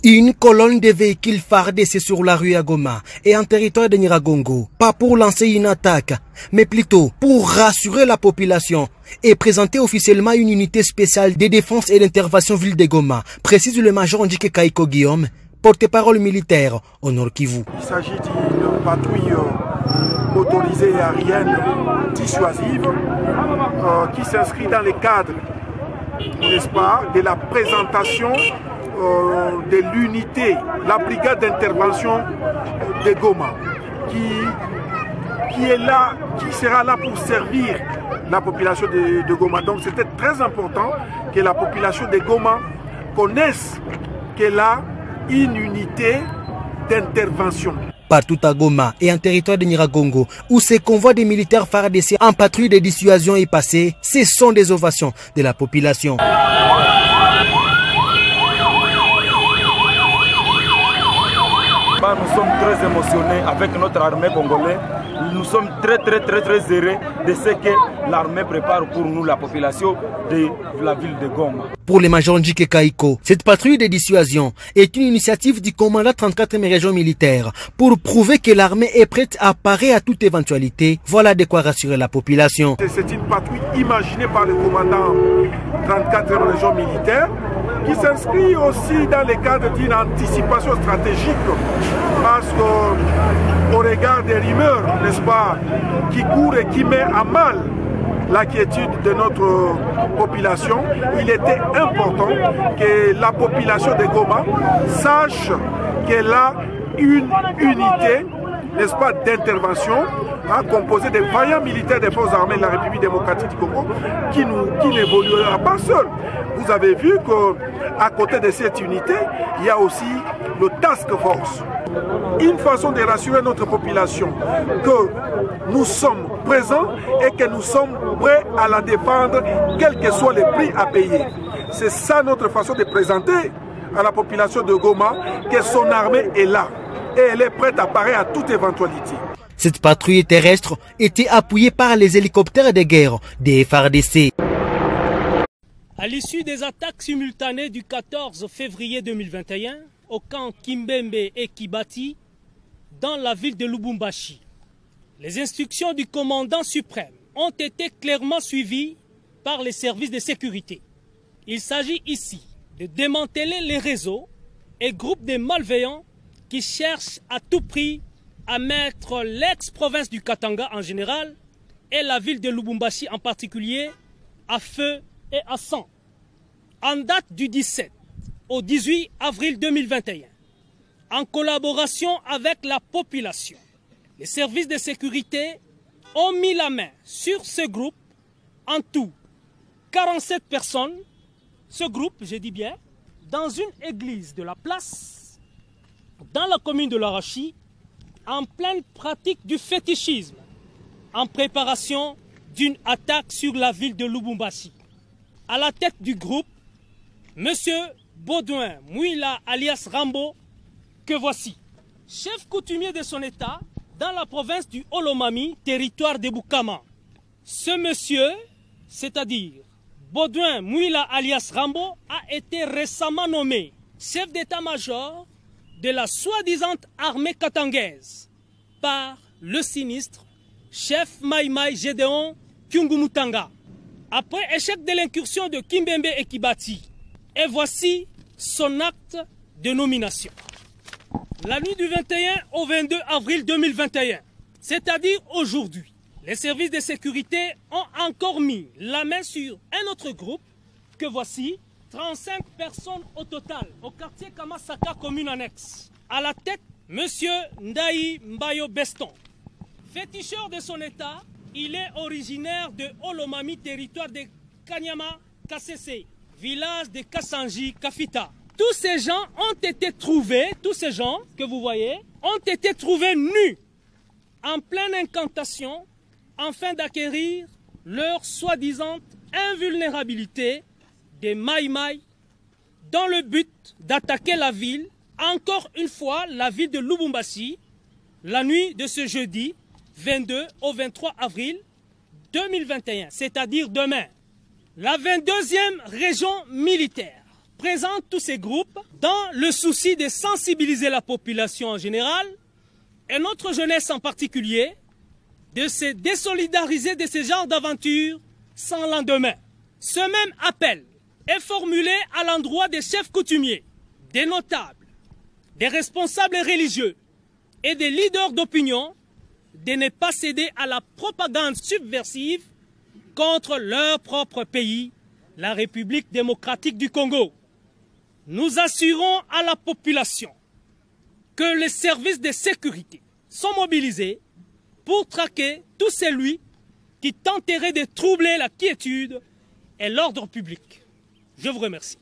Une colonne de véhicules FARDC sur la rue à Goma et en territoire de Nyiragongo, pas pour lancer une attaque, mais plutôt pour rassurer la population et présenter officiellement une unité spéciale de défense et d'intervention ville de Goma, précise le major Ndjike Kaiko Guillaume, porte-parole militaire au Nord Kivu. Il s'agit d'une patrouille motorisée aérienne dissuasive qui s'inscrit dans les cadres, n'est-ce pas, de la présentation de l'unité, la brigade d'intervention de Goma, qui est là, qui sera là pour servir la population de Goma. Donc c'était très important que la population de Goma connaisse qu'elle a une unité d'intervention. Partout à Goma et en territoire de Nyiragongo, où ces convois des militaires FARDC en patrouille de dissuasion est passé, ce sont des ovations de la population. Nous sommes très émotionnés avec notre armée congolaise. Nous sommes très heureux de ce que l'armée prépare pour nous, la population de la ville de Goma. Pour le major Ndjike Kaiko, cette patrouille de dissuasion est une initiative du commandant 34e région militaire pour prouver que l'armée est prête à parer à toute éventualité. Voilà de quoi rassurer la population. C'est une patrouille imaginée par le commandant 34e région militaire qui s'inscrit aussi dans le cadre d'une anticipation stratégique parce qu'au regard des rumeurs, n'est-ce pas, qui courent et qui met à mal la quiétude de notre population, il était important que la population de Goma sache qu'elle a une unité, n'est-ce pas, d'intervention, composée de vaillants militaires des forces armées de la République démocratique du Congo qui n'évoluera pas seul. Vous avez vu qu'à côté de cette unité, il y a aussi le task force. Une façon de rassurer notre population que nous sommes présents et que nous sommes prêts à la défendre, quel que soit le prix à payer. C'est ça notre façon de présenter à la population de Goma que son armée est là et elle est prête à parer à toute éventualité. Cette patrouille terrestre était appuyée par les hélicoptères de guerre des FARDC. À l'issue des attaques simultanées du 14 février 2021 au camp Kimbembe et Kibati dans la ville de Lubumbashi, les instructions du commandant suprême ont été clairement suivies par les services de sécurité. Il s'agit ici de démanteler les réseaux et groupes de malveillants qui cherchent à tout prix à mettre l'ex-province du Katanga en général et la ville de Lubumbashi en particulier à feu et à sang. En date du 17 au 18 avril 2021, en collaboration avec la population, les services de sécurité ont mis la main sur ce groupe, en tout 47 personnes, ce groupe, je dis bien, dans une église de la place, dans la commune de Larachi, en pleine pratique du fétichisme, en préparation d'une attaque sur la ville de Lubumbashi. À la tête du groupe, M. Baudouin Mouila alias Rambo, que voici, chef coutumier de son état dans la province du Olomami, territoire de Bukama. Ce monsieur, c'est-à-dire Baudouin Mouila alias Rambo, a été récemment nommé chef d'état-major de la soi-disant armée katangaise par le sinistre chef Maïmaï Gédéon Kyungumutanga. Après échec de l'incursion de Kimbembe et Kibati, et voici son acte de nomination. La nuit du 21 au 22 avril 2021, c'est-à-dire aujourd'hui, les services de sécurité ont encore mis la main sur un autre groupe que voici, 35 personnes au total, au quartier Kamasaka, commune annexe. À la tête, M. Ndaï Mbayo Beston. Féticheur de son état, il est originaire de Olomami, territoire de Kanyama, Kasese, village de Kassanji, Kafita. Tous ces gens ont été trouvés, tous ces gens que vous voyez, ont été trouvés nus, en pleine incantation, afin d'acquérir leur soi-disant invulnérabilité des Maïmaï, dans le but d'attaquer la ville, encore une fois la ville de Lubumbashi, la nuit de ce jeudi 22 au 23 avril 2021, c'est-à-dire demain. La 22e région militaire présente tous ces groupes dans le souci de sensibiliser la population en général et notre jeunesse en particulier de se désolidariser de ce genre d'aventures sans lendemain. Ce même appel est formulé à l'endroit des chefs coutumiers, des notables, des responsables religieux et des leaders d'opinion de ne pas céder à la propagande subversive contre leur propre pays, la République démocratique du Congo. Nous assurons à la population que les services de sécurité sont mobilisés pour traquer tout celui qui tenterait de troubler la quiétude et l'ordre public. Je vous remercie.